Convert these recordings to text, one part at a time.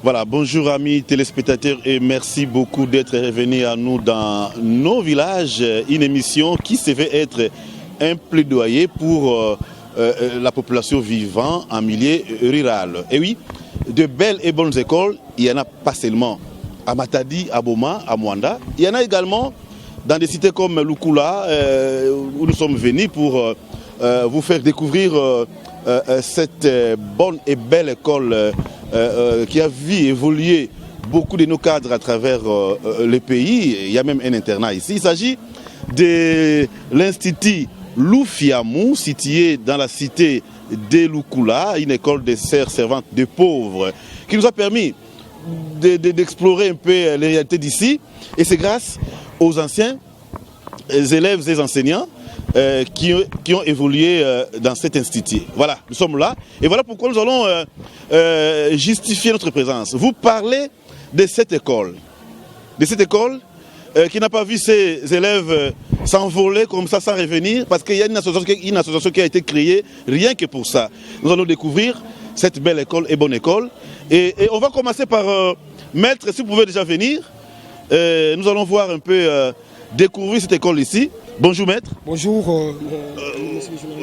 Voilà, bonjour amis téléspectateurs et merci beaucoup d'être revenus à nous dans nos villages, une émission qui se fait être un plaidoyer pour la population vivant en milieu rural. Et oui, de belles et bonnes écoles, il n'y en a pas seulement à Matadi, à Boma, à Mwanda, il y en a également dans des cités comme Lukula, où nous sommes venus pour vous faire découvrir cette bonne et belle école qui a vu évoluer beaucoup de nos cadres à travers le pays. Il y a même un internat ici. Il s'agit de l'Institut Loufiamou, situé dans la cité de Lukula, une école de sœurs servantes de pauvres, qui nous a permis d'explorer un peu les réalités d'ici. Et c'est grâce aux anciens élèves et enseignants qui ont évolué dans cet institut. Voilà, nous sommes là. Et voilà pourquoi nous allons justifier notre présence. Vous parlez de cette école. De cette école qui n'a pas vu ses élèves s'envoler comme ça sans revenir, parce qu'il y a une association qui a été créée rien que pour ça. Nous allons découvrir cette belle école et bonne école. Et on va commencer par Maître, si vous pouvez déjà venir. Nous allons voir un peu, découvrir cette école ici. Bonjour Maître. Bonjour.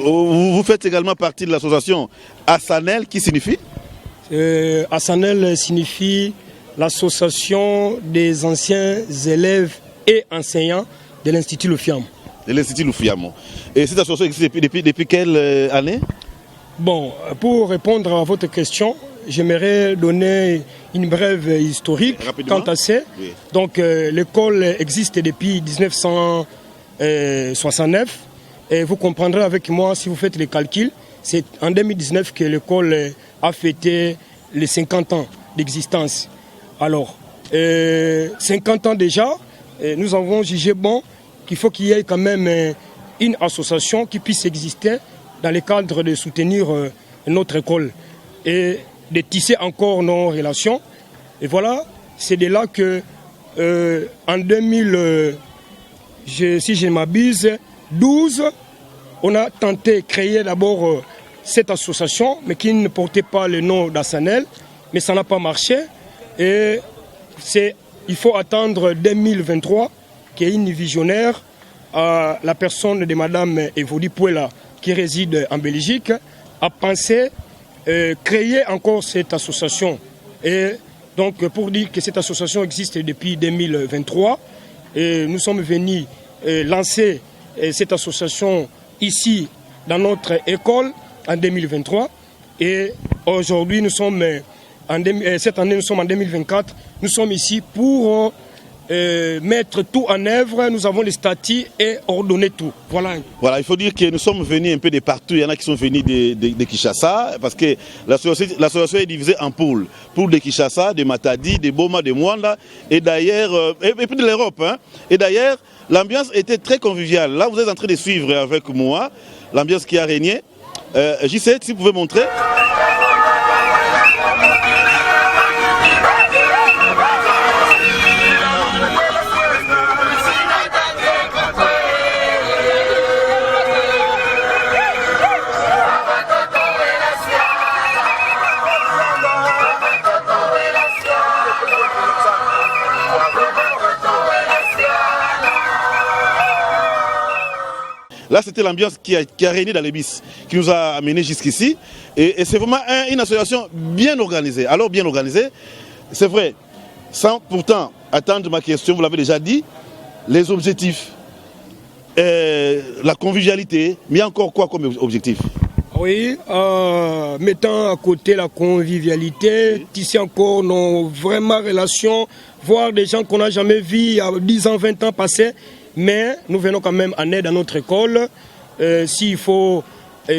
Vous faites également partie de l'association Assanel, qui signifie Assanel signifie l'association des anciens élèves et enseignants de l'Institut Loufiamou. De l'Institut Loufiamou. Et cette association existe depuis quelle année? Bon, pour répondre à votre question, j'aimerais donner une brève historique quant à ça. Oui. Donc l'école existe depuis 1969 et vous comprendrez avec moi si vous faites les calculs. C'est en 2019 que l'école a fêté les 50 ans d'existence. Alors, 50 ans déjà, nous avons jugé bon qu'il faut qu'il y ait quand même une association qui puisse exister dans le cadre de soutenir notre école et de tisser encore nos relations. Et voilà, c'est de là que en 2000, si je ne m'abuse, 12, on a tenté de créer d'abord cette association, mais qui ne portait pas le nom d'Assanel, mais ça n'a pas marché. Et il faut attendre 2023 qu'il y ait une visionnaire, la personne de Madame Evody Pouela, qui réside en Belgique, a pensé créer encore cette association. Et donc, pour dire que cette association existe depuis 2023, et nous sommes venus lancer cette association ici, dans notre école, en 2023. Et aujourd'hui, cette année, nous sommes en 2024. Nous sommes ici pour mettre tout en œuvre. Nous avons les statuts et ordonner tout. Voilà. Voilà, il faut dire que nous sommes venus un peu de partout. Il y en a qui sont venus de Kinshasa, parce que l'association est divisée en pôles. Pôle de Kinshasa, de Matadi, de Boma, de Mwanda, et d'ailleurs, et puis de l'Europe. Hein. Et d'ailleurs, l'ambiance était très conviviale. Là, vous êtes en train de suivre avec moi l'ambiance qui a régné. J7, si vous pouvez montrer. Là, c'était l'ambiance qui a régné dans les bis, qui nous a amenés jusqu'ici. Et c'est vraiment une association bien organisée. Alors, bien organisée, c'est vrai, sans pourtant attendre ma question, vous l'avez déjà dit, les objectifs, la convivialité, mais il y a encore quoi comme objectif? Oui, mettant à côté la convivialité, tisser encore nos vraiment relations, voir des gens qu'on n'a jamais vus il y a 10 ans, 20 ans passés. Mais nous venons quand même en aide à notre école. S'il faut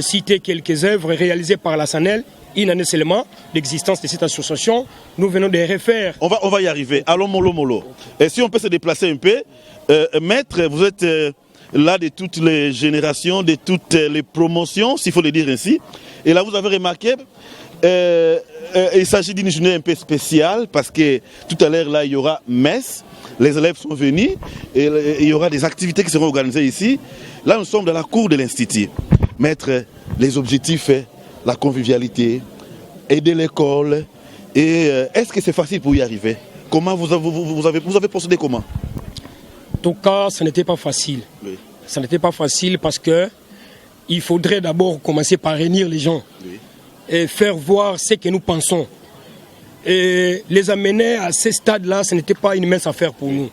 citer quelques œuvres réalisées par la SANEL, une année seulement d'existence de cette association, nous venons de refaire. On va y arriver. Allons mollo mollo. Et si on peut se déplacer un peu, Maître, vous êtes là de toutes les générations, de toutes les promotions, s'il faut le dire ainsi. Et là, vous avez remarqué, il s'agit d'une journée un peu spéciale parce que tout à l'heure, là, il y aura messe. Les élèves sont venus et il y aura des activités qui seront organisées ici. Là, nous sommes dans la cour de l'Institut. Maître, les objectifs, la convivialité, aider l'école Et est-ce que c'est facile pour y arriver? Comment vous avez procédé comment? En tout cas, ce n'était pas facile. Oui. Ça n'était pas facile parce que il faudrait d'abord commencer par réunir les gens et faire voir ce que nous pensons. Et les amener à ce stade-là, ce n'était pas une mince affaire pour nous.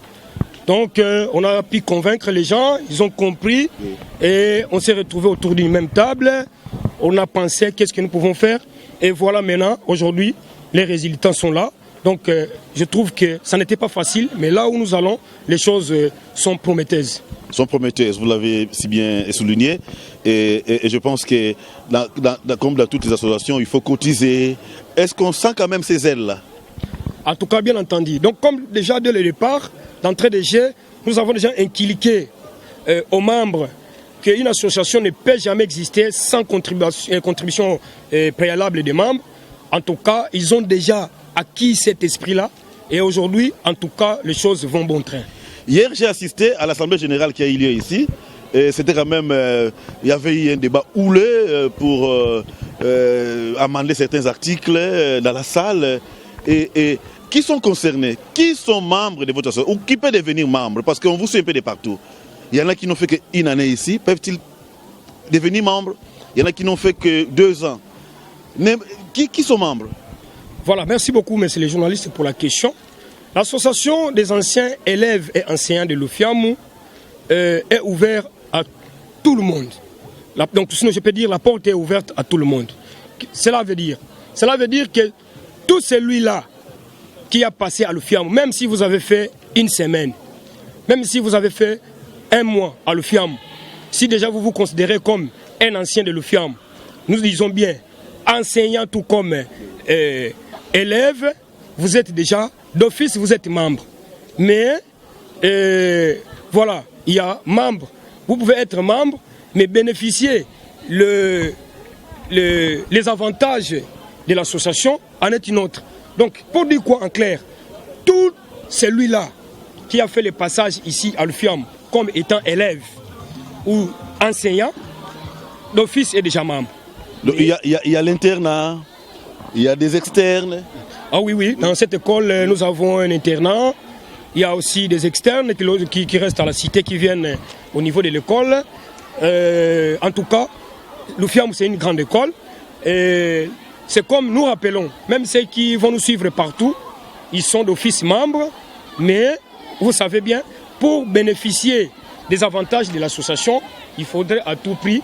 Donc, on a pu convaincre les gens, ils ont compris et on s'est retrouvés autour d'une même table. On a pensé qu'est-ce que nous pouvons faire. Et voilà maintenant, aujourd'hui, les résultats sont là. Donc, je trouve que ça n'était pas facile, mais là où nous allons, les choses sont prometteuses. Sont prometteuses, vous l'avez si bien souligné. Et je pense que, comme dans toutes les associations, il faut cotiser. Est-ce qu'on sent quand même ces ailes-là? En tout cas, bien entendu. Donc, comme déjà dès le départ, d'entrée de jeu, nous avons déjà inculqué aux membres qu'une association ne peut jamais exister sans contribution préalable des membres. En tout cas, ils ont déjà acquis cet esprit-là. Et aujourd'hui, en tout cas, les choses vont bon train. Hier, j'ai assisté à l'Assemblée générale qui a eu lieu ici. C'était quand même, il y avait eu un débat houleux pour amender certains articles dans la salle. Et qui sont concernés? Qui sont membres de votre association? Ou qui peut devenir membre? Parce qu'on vous suit un peu de partout. Il y en a qui n'ont fait qu'une année ici. Peuvent-ils devenir membres? Il y en a qui n'ont fait que 2 ans. Qui sont membres? Voilà, merci beaucoup, messieurs les journalistes, pour la question. L'association des anciens élèves et enseignants de l'UFIAMU est ouverte à tout le monde. Donc, sinon, je peux dire la porte est ouverte à tout le monde. Cela veut dire que tout celui-là qui a passé à l'UFIAMU, même si vous avez fait une semaine, même si vous avez fait 1 mois à l'UFIAMU, si déjà vous vous considérez comme un ancien de l'UFIAMU, nous disons bien enseignant tout comme élève, vous êtes déjà d'office, vous êtes membre. Mais voilà, il y a membre. Vous pouvez être membre, mais bénéficier les avantages de l'association en est une autre. Donc, pour dire quoi en clair, tout celui-là qui a fait le passage ici à l'UFIAMU comme étant élève ou enseignant, d'office est déjà membre. Donc, il y a l'internat, il y a des externes. Ah oui, dans cette école, nous avons un internat. Il y a aussi des externes qui restent à la cité, qui viennent au niveau de l'école. En tout cas, l'UFIAMU, c'est une grande école. Et c'est comme nous rappelons, même ceux qui vont nous suivre partout, ils sont d'office membres, mais vous savez bien, pour bénéficier des avantages de l'association, il faudrait à tout prix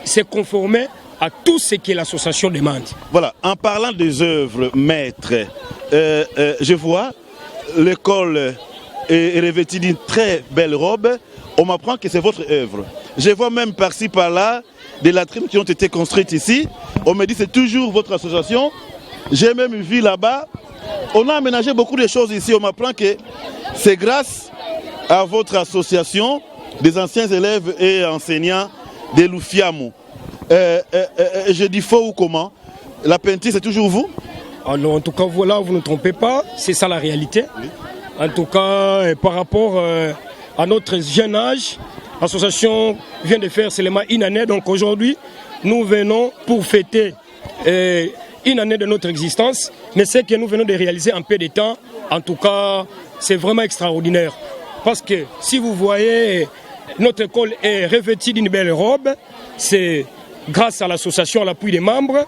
se conformer à tout ce que l'association demande. Voilà, en parlant des œuvres maîtres, je vois l'école est revêtue d'une très belle robe. On m'apprend que c'est votre œuvre. Je vois même par-ci, par-là, des latrines qui ont été construites ici. On me dit que c'est toujours votre association. J'ai même vu là-bas. On a aménagé beaucoup de choses ici. On m'apprend que c'est grâce à votre association des anciens élèves et enseignants de l'UFIAMU. Je dis faux ou comment? La peinture, c'est toujours vous? Alors, en tout cas, voilà, vous ne trompez pas. C'est ça la réalité. Oui. En tout cas, par rapport à notre jeune âge, l'association vient de faire seulement 1 année. Donc aujourd'hui, nous venons pour fêter 1 année de notre existence. Mais ce que nous venons de réaliser en peu de temps, en tout cas, c'est vraiment extraordinaire. Parce que si vous voyez, notre école est revêtue d'une belle robe. C'est grâce à l'association, à l'appui des membres.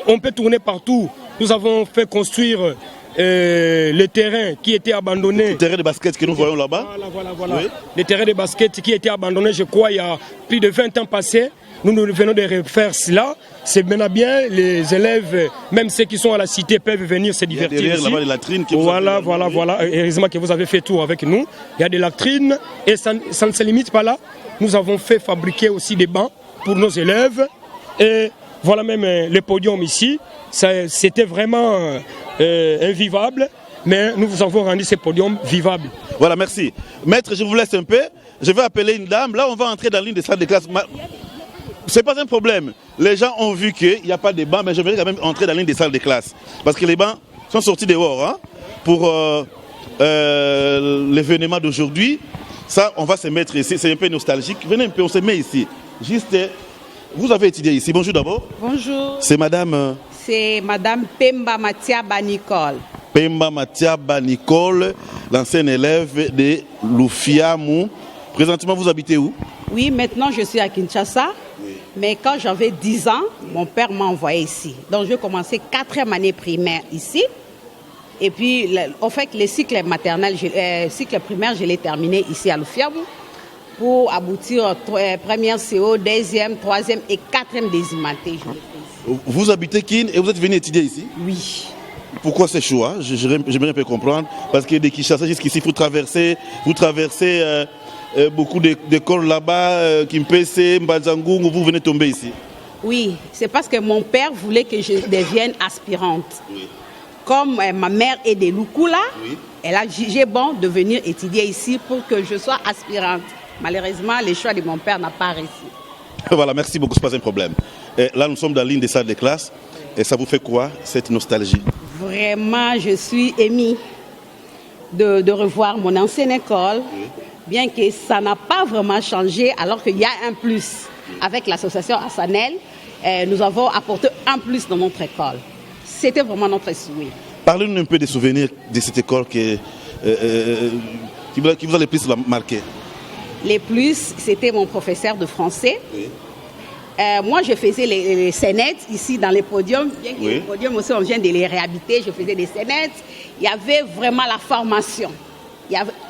On peut tourner partout. Nous avons fait construire les terrains qui étaient abandonnés. Le terrain de basket que nous voyons là-bas. Voilà. Oui. Les terrains de basket qui étaient abandonnés, je crois, il y a plus de 20 ans passés. Nous venons de refaire cela. C'est maintenant bien, les élèves, même ceux qui sont à la cité, peuvent venir se divertir. Il y a derrière ici. Là-bas des latrines qui voilà. Heureusement que vous avez fait tour avec nous. Il y a des latrines et ça ne se limite pas là. Nous avons fait fabriquer aussi des bancs pour nos élèves. Et voilà même les podiums ici. C'était vraiment invivable, mais nous vous avons rendu ces podiums vivables. Voilà, merci. Maître, je vous laisse un peu. Je vais appeler une dame. Là, on va entrer dans l'une des salles de classe. Ce n'est pas un problème. Les gens ont vu qu'il n'y a pas de bancs, mais je vais quand même entrer dans l'une des salles de classe. Parce que les bancs sont sortis dehors hein, pour l'événement d'aujourd'hui. Ça, on va se mettre ici. C'est un peu nostalgique. Venez un peu, on se met ici. Juste, vous avez étudié ici. Bonjour d'abord. Bonjour. C'est madame... C'est Madame Pemba Matiaba Nicole. Pemba Matiaba Nicole, l'ancienne élève de Lufiamou. Présentement, vous habitez où? Oui, maintenant je suis à Kinshasa. Oui. Mais quand j'avais 10 ans, mon père m'a envoyé ici. Donc j'ai commencé 4e année primaire ici. Et puis, en fait, les cycles maternels, cycle primaire, je l'ai terminé ici à Lufiamou pour aboutir première CO, 2e, 3e et 4e désimaté. Vous habitez Kin et vous êtes venu étudier ici? Oui. Pourquoi ce choix? J'aimerais un peu comprendre. Parce que de Kinshasa jusqu'ici, vous traversez beaucoup d'écoles là-bas, Kimpese, Mbazangung, vous venez tomber ici. Oui, c'est parce que mon père voulait que je devienne aspirante. Oui. Comme ma mère est de Lukula, oui. Elle a jugé bon de venir étudier ici pour que je sois aspirante. Malheureusement, le choix de mon père n'a pas réussi. Voilà, merci beaucoup, ce n'est pas un problème. Et là, nous sommes dans l'une des salles de classe. Et ça vous fait quoi, cette nostalgie? Vraiment, je suis émue de revoir mon ancienne école, oui. Bien que ça n'a pas vraiment changé, alors qu'il y a un plus. Avec l'association Hassanel, nous avons apporté un plus dans notre école. C'était vraiment notre souhait. Parlez-nous un peu des souvenirs de cette école qui vous a le plus marqué. Les plus, c'était mon professeur de français. Oui. Moi, je faisais les scénettes ici dans les podiums. Bien que oui. Les podiums aussi, on vient de les réhabiliter. Je faisais des scénettes. Il y avait vraiment la formation.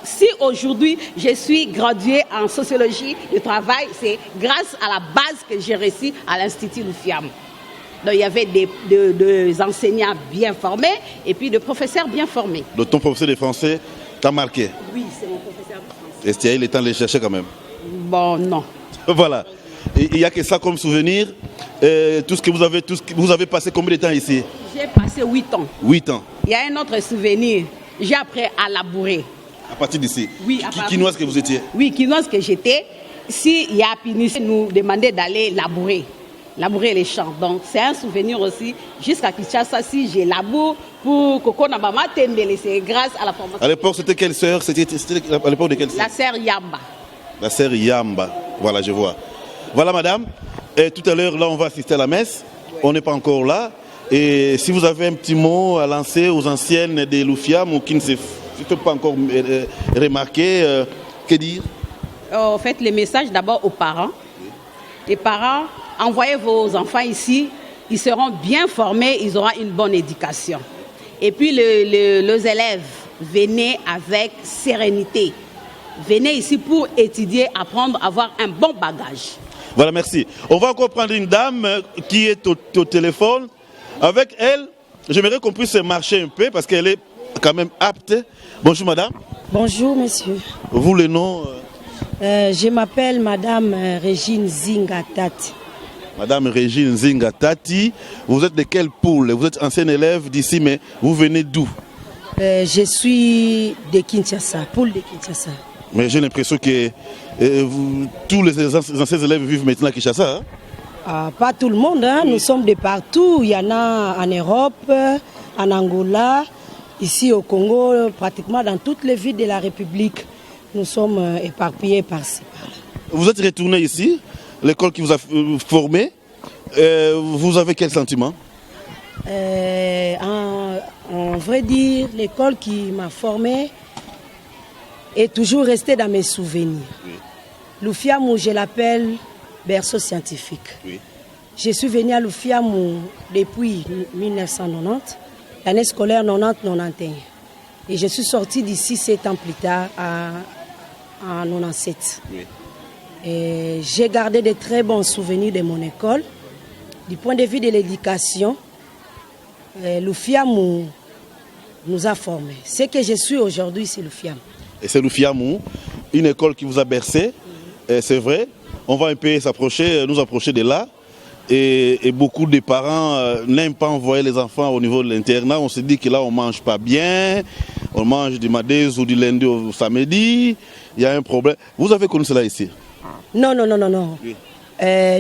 Si aujourd'hui, je suis graduée en sociologie du travail, c'est grâce à la base que j'ai réussi à l'Institut Lufiamou. Donc, il y avait des enseignants bien formés et puis des professeurs bien formés. Donc, ton professeur de français t'a marqué? Oui, c'est mon professeur de français. Est-ce qu'il y a eu le temps de les chercher quand même? Bon, non. Voilà. Il n'y a que ça comme souvenir. Tout ce que vous avez passé combien de temps ici? J'ai passé 8 ans. 8 ans. Il y a un autre souvenir. J'ai appris à labourer. À partir d'ici? Oui. Quinoise que vous étiez? Oui, quinoise que j'étais. Si Yapini nous demandait d'aller labourer les champs. Donc c'est un souvenir aussi. Jusqu'à Kinshasa, si j'ai labouré pour Koko Nabama Tendele, c'est grâce à la formation. À l'époque, c'était quelle sœur? C'était à l'époque de quelle sœur? La sœur Yamba. La sœur Yamba. Voilà, je vois. Voilà, madame. Et tout à l'heure, là, on va assister à la messe. Oui. On n'est pas encore là. Et si vous avez un petit mot à lancer aux anciennes de Lufiamou qui ne se font pas encore remarquer, que dire? En fait, le message d'abord aux parents. Oui. Les parents, envoyez vos enfants ici. Ils seront bien formés, ils auront une bonne éducation. Et puis, les élèves, venez avec sérénité. Venez ici pour étudier, apprendre, avoir un bon bagage. Voilà, merci. On va encore prendre une dame qui est au téléphone. Avec elle, j'aimerais qu'on puisse marcher un peu parce qu'elle est quand même apte. Bonjour madame. Bonjour monsieur. Vous le nom Je m'appelle madame Régine Zingatati. Madame Régine Zingatati, vous êtes de quelle poule? Vous êtes ancienne élève d'ici, mais vous venez d'où? Je suis de Kinshasa, poule de Kinshasa. Mais j'ai l'impression que tous les anciens élèves vivent maintenant à Kinshasa. Hein? Pas tout le monde, hein? Nous sommes de partout. Il y en a en Europe, en Angola, ici au Congo, pratiquement dans toutes les villes de la République. Nous sommes éparpillés par-ci, par-là. Vous êtes retourné ici, l'école qui vous a formé. Vous avez quel sentiment? En vrai dire, l'école qui m'a formé est toujours restée dans mes souvenirs. Oui. Lufiamou, je l'appelle berceau scientifique. Oui. Je suis venue à Lufiamou depuis 1990, l'année scolaire 90-91. Et je suis sortie d'ici 7 ans plus tard, en 97. Oui. Et j'ai gardé de très bons souvenirs de mon école. Du point de vue de l'éducation, Lufiamou nous a formés. Ce que je suis aujourd'hui, c'est Lufiamou. Et c'est Lufiamou, une école qui vous a bercé, c'est vrai. On va un peu nous approcher de là. Et beaucoup de parents n'aiment pas envoyer les enfants au niveau de l'internat. On se dit que là, on ne mange pas bien. On mange du mardi ou du lundi au samedi. Il y a un problème. Vous avez connu cela ici? Non. Oui.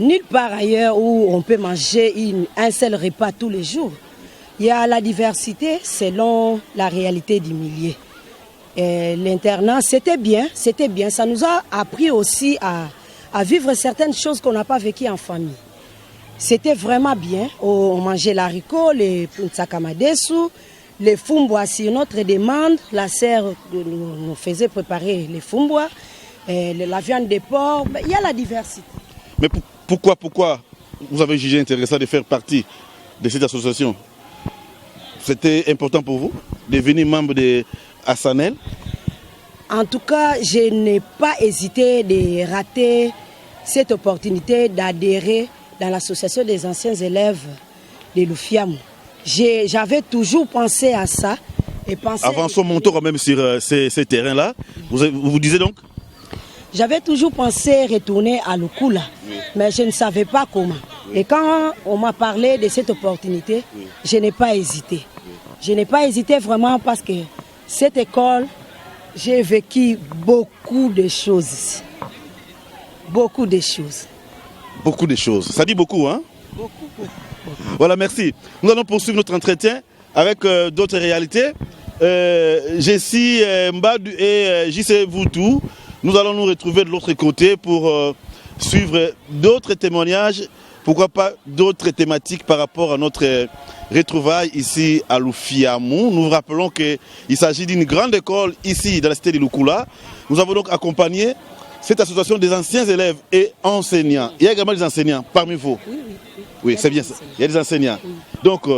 Nulle part ailleurs où on peut manger un seul repas tous les jours. Il y a la diversité selon la réalité du milieu. L'internat, c'était bien. Ça nous a appris aussi à vivre certaines choses qu'on n'a pas vécues en famille. C'était vraiment bien. On mangeait l'haricot, les puntsakamadesu, les fumbwa sur notre demande. La sœur nous faisait préparer les fumbwa, la viande de porc. Il y a la diversité. Mais pourquoi vous avez jugé intéressant de faire partie de cette association? C'était important pour vous de devenir membre de Hassanel? En tout cas, je n'ai pas hésité de rater cette opportunité d'adhérer dans l'association des anciens élèves de Lufiamou. J'avais toujours pensé à ça. Et avant son montant quand même sur ces terrains-là, vous disiez donc? J'avais toujours pensé retourner à Lukula, mais je ne savais pas comment. Et quand on m'a parlé de cette opportunité, je n'ai pas hésité. Je n'ai pas hésité vraiment parce que cette école, j'ai vécu beaucoup de choses ici. Beaucoup de choses. Beaucoup de choses. Ça dit beaucoup, hein? Beaucoup. Voilà, merci. Nous allons poursuivre notre entretien avec d'autres réalités. Jessie Mbadu et JC Voutou, nous allons nous retrouver de l'autre côté pour suivre d'autres témoignages, pourquoi pas d'autres thématiques par rapport à notre retrouvaille ici à Lufiamou. Nous vous rappelons qu'il s'agit d'une grande école ici dans la cité de Lukula. Nous avons donc accompagné cette association des anciens élèves et enseignants. Il y a également des enseignants parmi vous. Oui, c'est bien ça. Il y a des enseignants. Donc,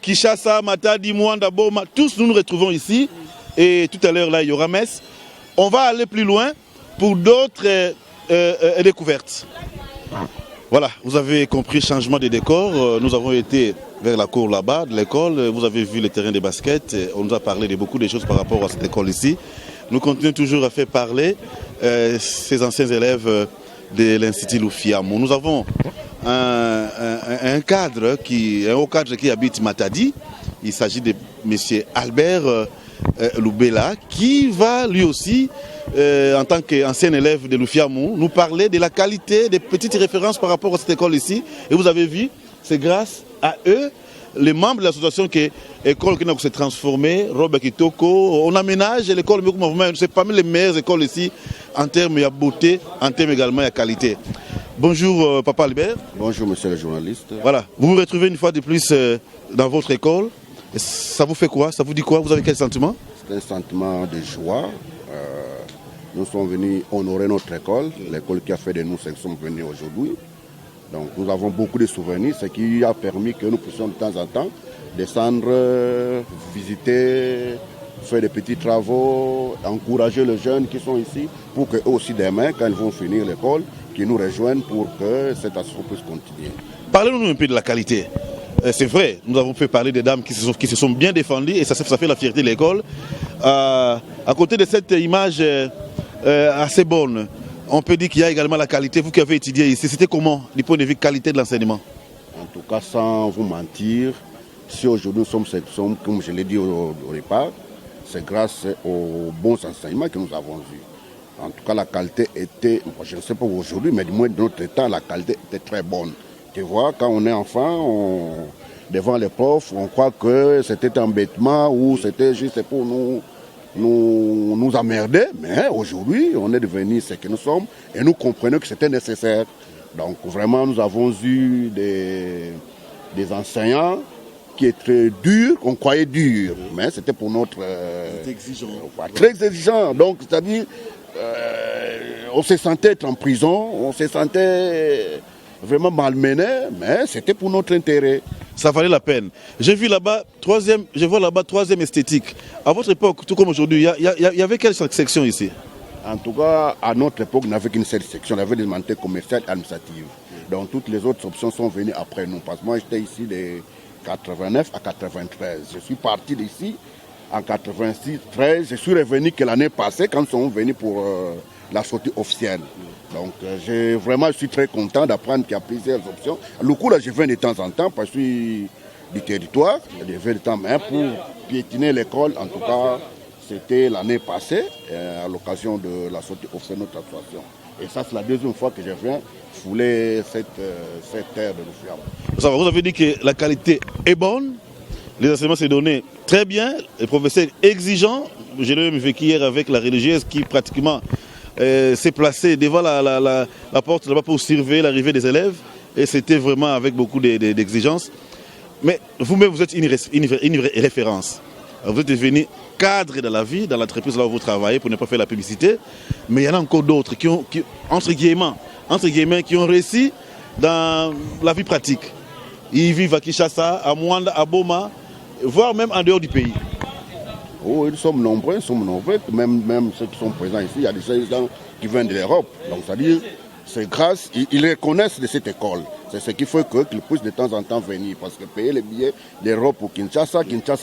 Kishasa, Matadi, Mwanda, Boma, tous nous nous retrouvons ici. Et tout à l'heure, là, il y aura messe. On va aller plus loin pour d'autres découvertes. Voilà, vous avez compris, changement de décor. Nous avons été vers la cour là-bas de l'école. Vous avez vu le terrain de basket. On nous a parlé de beaucoup de choses par rapport à cette école ici. Nous continuons toujours à faire parler ces anciens élèves de l'Institut Lufiamou. Nous avons un haut cadre qui habite Matadi. Il s'agit de M. Albert Loubela, qui va lui aussi, en tant qu'ancien élève de Lufiamou, nous parler de la qualité des petites références par rapport à cette école ici. Et vous avez vu, c'est grâce à eux, les membres de l'association que l'école qui s'est transformée, Robert Kitoko, on aménage l'école, c'est parmi les meilleures écoles ici en termes de beauté, en termes également de qualité. Bonjour Papa Albert. Bonjour monsieur le journaliste. Voilà, vous vous retrouvez une fois de plus dans votre école. Et ça vous fait quoi? Ça vous dit quoi? Vous avez quel sentiment? C'est un sentiment de joie. Nous sommes venus honorer notre école, l'école qui a fait de nous ce que nous sommes venus aujourd'hui. Donc nous avons beaucoup de souvenirs, ce qui a permis que nous puissions de temps en temps descendre, visiter, faire des petits travaux, encourager les jeunes qui sont ici pour qu'eux aussi demain, quand ils vont finir l'école, qu'ils nous rejoignent pour que cette association puisse continuer. Parlez-nous un peu de la qualité. C'est vrai, nous avons fait parler des dames qui se sont bien défendues et ça fait la fierté de l'école. À côté de cette image assez bonne, on peut dire qu'il y a également la qualité. Vous qui avez étudié ici, c'était comment du point de vue qualité de l'enseignement? En tout cas, sans vous mentir, si aujourd'hui nous sommes ce que nous sommes, comme je l'ai dit au départ, c'est grâce aux bons enseignements que nous avons eus. En tout cas, la qualité était, je ne sais pas aujourd'hui, mais du moins de notre temps, la qualité était très bonne. Tu vois, quand on est enfant, devant les profs, on croit que c'était un bêtement ou c'était juste pour nous emmerder. Mais aujourd'hui, on est devenu ce que nous sommes et nous comprenons que c'était nécessaire. Donc vraiment, nous avons eu des enseignants qui étaient durs, qu'on croyait durs. Mais c'était pour notre... très exigeant. Donc, c'est-à-dire, on se sentait être en prison, on se sentait... vraiment malmené, mais c'était pour notre intérêt. Ça valait la peine. Je vois là-bas troisième esthétique. À votre époque, tout comme aujourd'hui, il y avait quelle section ici? En tout cas, à notre époque, il n'y avait qu'une seule section. Il y avait des humanité commerciales et administratives. Donc toutes les autres options sont venues après nous. Parce que moi, j'étais ici de 89 à 93. Je suis parti d'ici en 86, 13. Je suis revenu que l'année passée quand nous sommes venus pour la sortie officielle. Donc je suis très content d'apprendre qu'il y a plusieurs options. Le coup là, je viens de temps en temps parce que je suis du territoire. Je viens de temps mais pour piétiner l'école, en tout cas, c'était l'année passée, à l'occasion de la sortie officielle de notre association. Et ça, c'est la deuxième fois que je viens fouler cette terre de Lufiamou. Vous avez dit que la qualité est bonne, les enseignements s'est donné très bien, les professeurs exigeants. Je l'ai même vécu hier avec la religieuse qui pratiquement s'est placée devant la porte là-bas pour surveiller l'arrivée des élèves. et c'était vraiment avec beaucoup d'exigences. Mais vous-même, vous êtes une référence. Vous êtes devenu cadre de la vie, dans l'entreprise là où vous travaillez, pour ne pas faire la publicité. Mais il y en a encore d'autres qui ont, entre guillemets, qui ont réussi dans la vie pratique. Ils vivent à Kinshasa, à Mwanda, à Boma, voire même en dehors du pays. Oh, ils sont nombreux, même ceux qui sont présents ici, il y a des gens qui viennent de l'Europe. Donc, c'est-à-dire, c'est grâce, ils reconnaissent de cette école. C'est ce qui fait qu'ils puissent de temps en temps venir. Parce que payer les billets d'Europe pour Kinshasa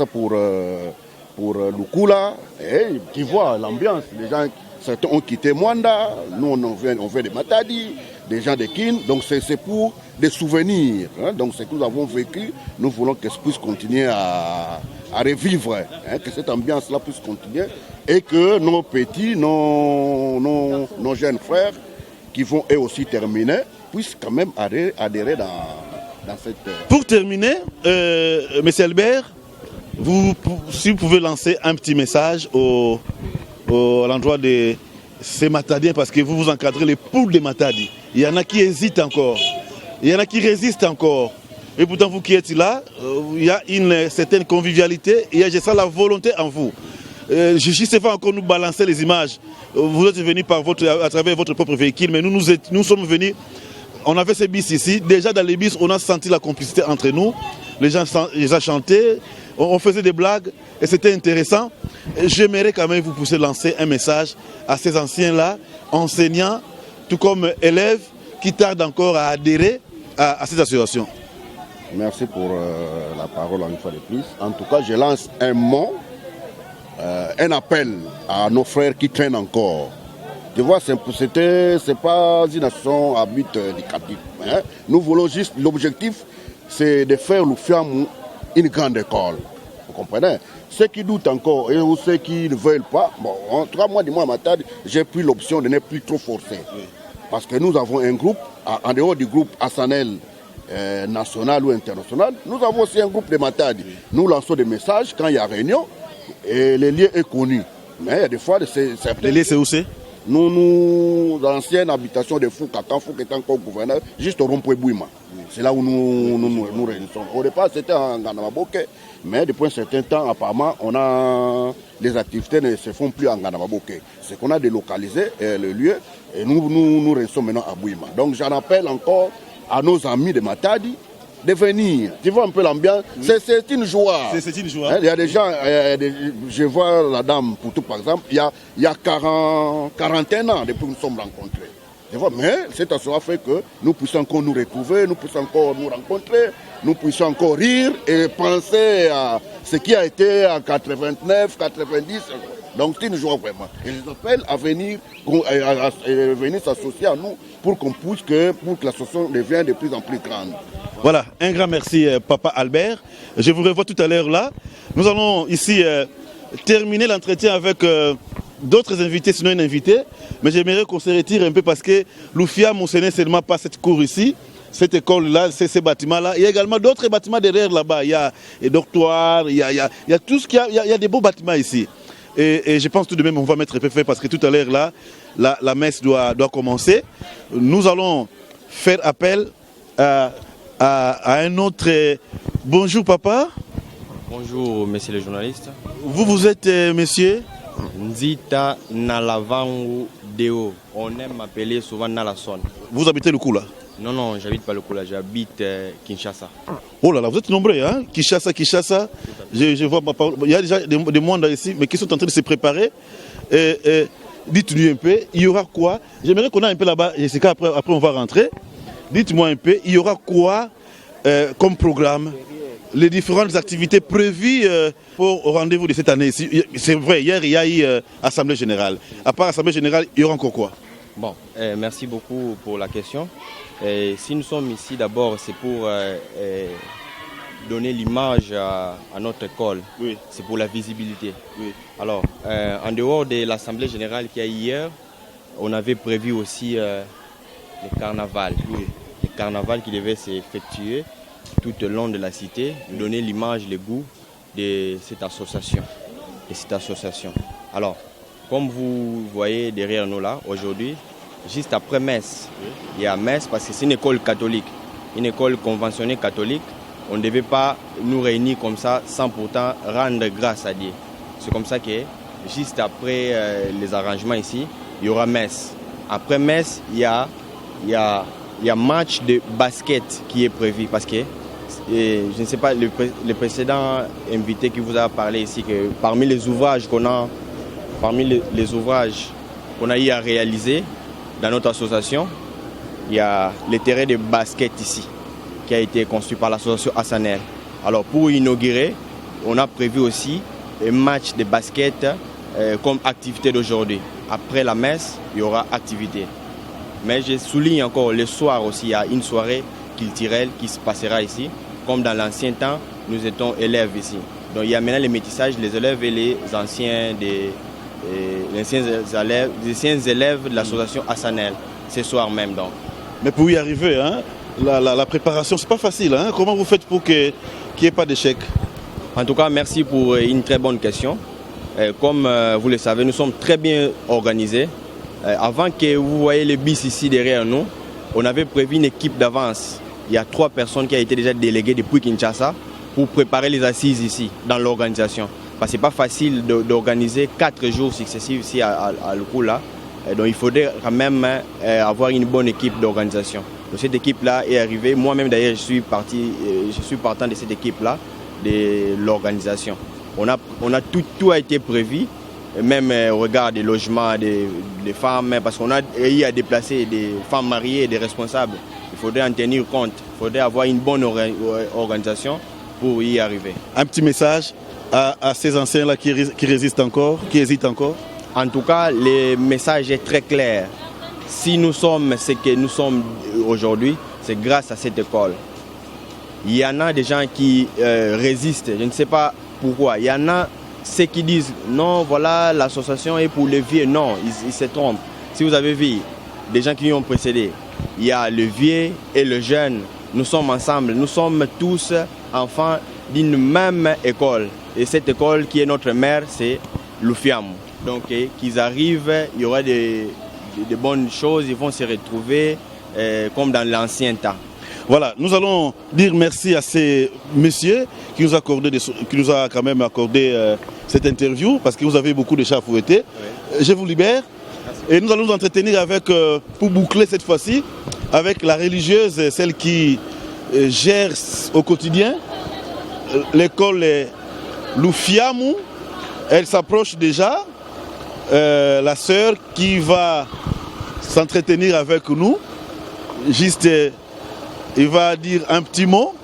pour Lukula, et tu vois l'ambiance. Les gens, certains ont quitté Mwanda, nous on vient de Matadi, des gens de Kin, donc c'est pour des souvenirs. Hein. Donc ce que nous avons vécu, nous voulons que ça puisse continuer à revivre, hein, que cette ambiance-là puisse continuer et que nos petits, nos jeunes frères qui vont eux aussi terminer, puissent quand même adhérer dans cette... Pour terminer, M. Albert, si vous pouvez lancer un petit message à l'endroit de ces Matadiens, parce que vous encadrez les poules de Matadi. Il y en a qui hésitent encore, il y en a qui résistent encore. Et pourtant, vous qui êtes là, il y a une certaine convivialité, et j'ai ça la volonté en vous. Je ne sais pas encore nous balancer les images. Vous êtes venus à travers votre propre véhicule, mais nous sommes venus, on avait ces bis ici. Déjà dans les bis, on a senti la complicité entre nous. Les gens ont chanté, on faisait des blagues, et c'était intéressant. J'aimerais quand même vous pousser lancer un message à ces anciens-là, enseignants, tout comme élèves, qui tardent encore à adhérer à cette association. Merci pour la parole une fois de plus. En tout cas, je lance un mot, un appel à nos frères qui traînent encore. Tu vois, c'est pas une association à but éducatif. Hein. Nous voulons juste, l'objectif, c'est de faire l'Ufiamou une grande école. Vous comprenez? Ceux qui doutent encore et ceux qui ne veulent pas, bon, en 3 mois, à Matadi, j'ai pris l'option de ne plus trop forcer. Oui. Parce que nous avons un groupe, en dehors du groupe Assanel national ou international, nous avons aussi un groupe de Matadi. Oui. Nous lançons des messages quand il y a réunion et le lieu est connu. Mais il y a des fois, le lieu, c'est où c'est? Nous, l'ancienne habitation de Fouka, quand Fouka était encore gouverneur, juste au rond-point Bouima. C'est là où nous réunissons. Au départ, c'était en Ganamaboke, mais depuis un certain temps, apparemment, les activités ne se font plus en Ganamaboke. C'est qu'on a délocalisé le lieu et nous réunissons maintenant à Bouima. Donc j'en appelle encore à nos amis de Matadi de venir. Tu vois un peu l'ambiance, oui. C'est une joie. C'est une joie. Il y a des gens, je vois la dame Poutou par exemple, il y a 41 ans depuis que nous sommes rencontrés. Tu vois, mais cette association fait que nous puissions encore nous retrouver, nous puissions encore nous rencontrer, nous puissions encore rire et penser à ce qui a été en 89, 90. Donc c'est une joie vraiment. Et je les appelle à venir s'associer à nous pour que l'association devienne de plus en plus grande. Voilà, un grand merci Papa Albert. Je vous revois tout à l'heure là. Nous allons ici terminer l'entretien avec d'autres invités, sinon une invitée. Mais j'aimerais qu'on se retire un peu parce que l'Ufiam, on ne seulement pas cette cour ici, cette école-là, ces bâtiments-là. Il y a également d'autres bâtiments derrière là-bas. Il y a des dortoirs, il y a tout ce qu'il y a. Il y a des beaux bâtiments ici. Et je pense tout de même qu'on va mettre peu fait parce que tout à l'heure là, la messe doit commencer. Nous allons faire appel à un autre. Bonjour papa. Bonjour messieurs les journalistes. Vous êtes monsieur Nzita Nalavangu Deo. On aime m'appeler souvent Nalason. Vous habitez le Kula? Non, j'habite pas le Kula, j'habite Kinshasa. Oh là là, vous êtes nombreux, hein? Kinshasa. Je vois, il y a déjà des mondes ici, mais qui sont en train de se préparer. Dites-nous un peu, il y aura quoi? J'aimerais qu'on ait un peu là-bas, Jessica, après on va rentrer. Dites-moi un peu, il y aura quoi comme programme? Les différentes activités prévues pour au rendez-vous de cette année ici. C'est vrai, hier il y a eu Assemblée Générale. À part Assemblée Générale, il y aura encore quoi? Bon, merci beaucoup pour la question. Si nous sommes ici d'abord, c'est pour donner l'image à notre école. Oui. C'est pour la visibilité. Oui. Alors, en dehors de l'Assemblée Générale qu'il y a hier, on avait prévu aussi le carnaval. Oui. Le carnaval qui devait s'effectuer tout au long de la cité, donner l'image, le goût de cette association. Alors, comme vous voyez derrière nous là, aujourd'hui, juste après messe, il y a messe parce que c'est une école catholique. une école conventionnée catholique. On ne devait pas nous réunir comme ça sans pourtant rendre grâce à Dieu. C'est comme ça que juste après les arrangements ici, il y aura messe. Après messe, il y a match de basket qui est prévu parce que je ne sais pas, le précédent invité qui vous a parlé ici, que parmi les ouvrages qu'on a eu à réaliser dans notre association, il y a le terrain de basket ici qui a été construit par l'association Hassanel. Alors pour inaugurer, on a prévu aussi un match de basket comme activité d'aujourd'hui. Après la messe, il y aura activité. Mais je souligne encore, le soir aussi, il y a une soirée culturelle qui se passera ici. Comme dans l'ancien temps, nous étions élèves ici. Donc il y a maintenant les métissages, les élèves et les anciens élèves de l'association Hassanel, ce soir même. Donc. Mais pour y arriver, hein, la préparation, c'est pas facile. Hein? Comment vous faites pour qu'il n'y ait pas d'échec? En tout cas, merci pour une très bonne question. Comme vous le savez, nous sommes très bien organisés. Avant que vous voyez les bis ici derrière nous, on avait prévu une équipe d'avance. Il y a 3 personnes qui ont été déjà déléguées depuis Kinshasa pour préparer les assises ici, dans l'organisation. Parce que ce n'est pas facile d'organiser 4 jours successifs ici à Lukula. Donc il faudrait quand même avoir une bonne équipe d'organisation. Donc cette équipe-là est arrivée. Moi-même d'ailleurs, je suis partant de cette équipe-là, de l'organisation. On a tout a été prévu, même au regard des logements des femmes, parce qu'on a eu à déplacer des femmes mariées et des responsables. Il faudrait en tenir compte, il faudrait avoir une bonne organisation pour y arriver. Un petit message à ces anciens-là qui résistent encore, qui hésitent encore? En tout cas, le message est très clair. Si nous sommes ce que nous sommes aujourd'hui, c'est grâce à cette école. Il y en a des gens qui résistent, je ne sais pas pourquoi. Il y en a ceux qui disent non, voilà, l'association est pour les vieux. Non, ils se trompent. Si vous avez vu des gens qui ont précédé, il y a le vieux et le jeune. Nous sommes ensemble. Nous sommes tous enfants d'une même école. Et cette école qui est notre mère, c'est l'Ufiamu. Donc, qu'ils arrivent, il y aura de bonnes choses. Ils vont se retrouver comme dans l'ancien temps. Voilà, nous allons dire merci à ces messieurs qui nous a quand même accordé cette interview parce que vous avez beaucoup de chats à fouetter. Oui. Je vous libère. Merci. Et nous allons nous entretenir avec, pour boucler cette fois-ci, avec la religieuse, celle qui gère au quotidien l'école L'Ufiamu. Elle s'approche déjà. La sœur qui va s'entretenir avec nous. Juste... il va dire un petit mot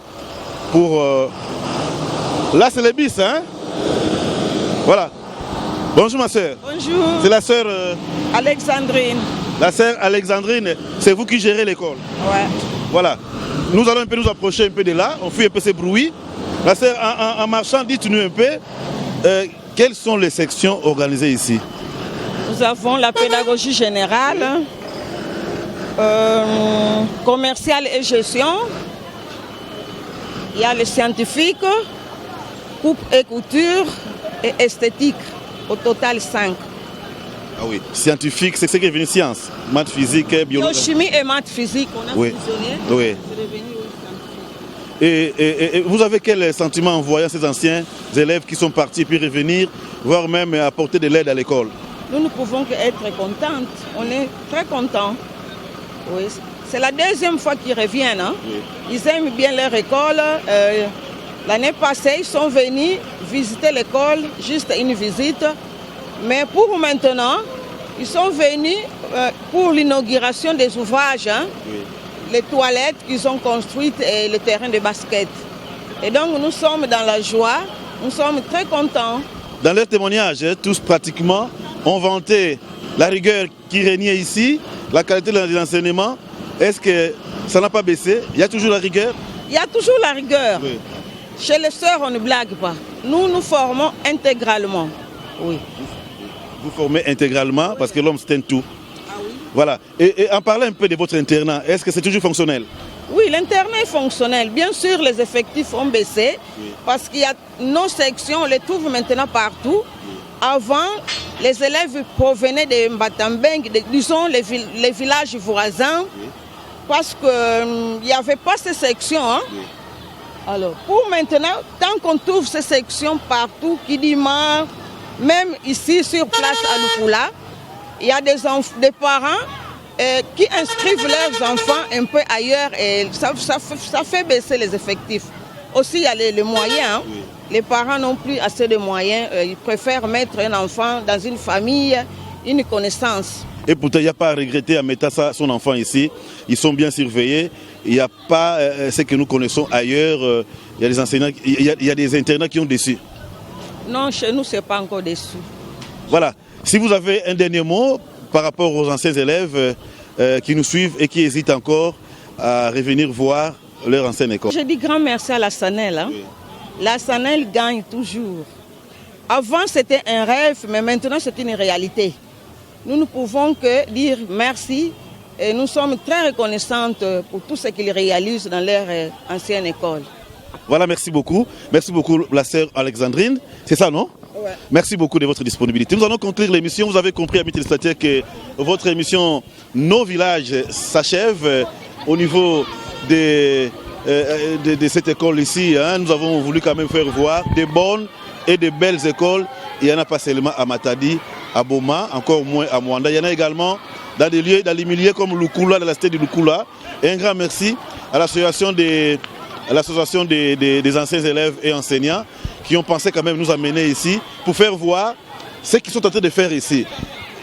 pour... Là, c'est les bis, hein? Voilà. Bonjour, ma sœur. Bonjour. C'est la sœur... Alexandrine. La sœur Alexandrine, c'est vous qui gérez l'école? Ouais. Voilà. Nous allons un peu nous approcher un peu de là. On fuit un peu ces bruits. La sœur, en marchant, dites-nous un peu, quelles sont les sections organisées ici? Nous avons la pédagogie générale, commercial et gestion, il y a les scientifiques, coupe et couture et esthétique, au total 5. Ah oui, scientifique, c'est ce qui est venu science, maths, physique, biologie. Chimie et maths, physique, on a fusionné, oui. C'est devenu scientifique. Et vous avez quel sentiment en voyant ces anciens élèves qui sont partis puis revenir, voire même apporter de l'aide à l'école? Nous ne pouvons qu'être contentes, on est très contents. Oui, c'est la deuxième fois qu'ils reviennent. Hein? Oui. Ils aiment bien leur école. L'année passée, ils sont venus visiter l'école, juste une visite. Mais pour maintenant, ils sont venus pour l'inauguration des ouvrages. Hein? Oui. Les toilettes qu'ils ont construites et le terrain de basket. Et donc nous sommes dans la joie, nous sommes très contents. Dans leur témoignage, tous pratiquement ont vanté la rigueur qui régnait ici, la qualité de l'enseignement. Est-ce que ça n'a pas baissé? Il y a toujours la rigueur? Il y a toujours la rigueur. Oui. Chez les sœurs, on ne blague pas. Nous, nous formons intégralement. Oui. Vous formez intégralement parce que l'homme c'est un tout. Ah oui. Voilà. Et en parlant un peu de votre internat, est-ce que c'est toujours fonctionnel? Oui, l'internat est fonctionnel. Bien sûr, les effectifs ont baissé parce qu'il y a nos sections, on les trouve maintenant partout. Avant, les élèves provenaient de Mbatambeng, disons les villages voisins. parce qu'il n'y avait pas ces sections. Hein. Oui. Alors, pour maintenant, tant qu'on trouve ces sections partout, Kidima, même ici sur place à Lukula, il y a des parents qui inscrivent leurs enfants un peu ailleurs et ça fait baisser les effectifs. Aussi, il y a les moyens. Hein. Oui. Les parents n'ont plus assez de moyens. Ils préfèrent mettre un enfant dans une famille, une connaissance. Et pourtant, il n'y a pas à regretter à mettre son enfant ici. Ils sont bien surveillés. Il n'y a pas ce que nous connaissons ailleurs. Il y a des enseignants, il y a des internats qui ont déçu. Non, chez nous, ce n'est pas encore déçu. Voilà. Si vous avez un dernier mot par rapport aux anciens élèves qui nous suivent et qui hésitent encore à revenir voir leur ancienne école. Je dis grand merci à la SANEL. Hein. Oui. La SANEL gagne toujours. Avant, c'était un rêve, mais maintenant, c'est une réalité. Nous ne pouvons que dire merci et nous sommes très reconnaissantes pour tout ce qu'ils réalisent dans leur ancienne école. Voilà, merci beaucoup. Merci beaucoup, la sœur Alexandrine. C'est ça, non? Ouais. Merci beaucoup de votre disponibilité. Nous allons conclure l'émission. Vous avez compris, amis téléspectateurs, que votre émission Nos villages s'achève au niveau de cette école ici. Hein. Nous avons voulu quand même faire voir des bonnes et de belles écoles. Il n'y en a pas seulement à Matadi, à Boma, encore moins à Mwanda. Il y en a également dans des lieux, dans les milieux comme Lukula, dans la cité de Lukula. Et un grand merci à l'association des anciens élèves et enseignants qui ont pensé quand même nous amener ici pour faire voir ce qu'ils sont en train de faire ici.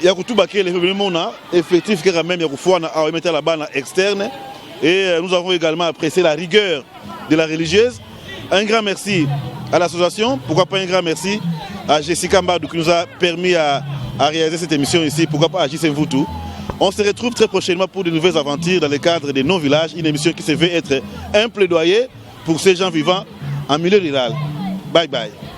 Il y a tout baquet les événements effectifs qui même à mettre la banne externe. Et nous avons également apprécié la rigueur de la religieuse. Un grand merci à l'association. Pourquoi pas un grand merci à Jessica Mbadou qui nous a permis à réaliser cette émission ici. Pourquoi pas à J.C. Mvoutou. On se retrouve très prochainement pour de nouvelles aventures dans le cadre des non-villages. Une émission qui se veut être un plaidoyer pour ces gens vivant en milieu rural. Bye bye.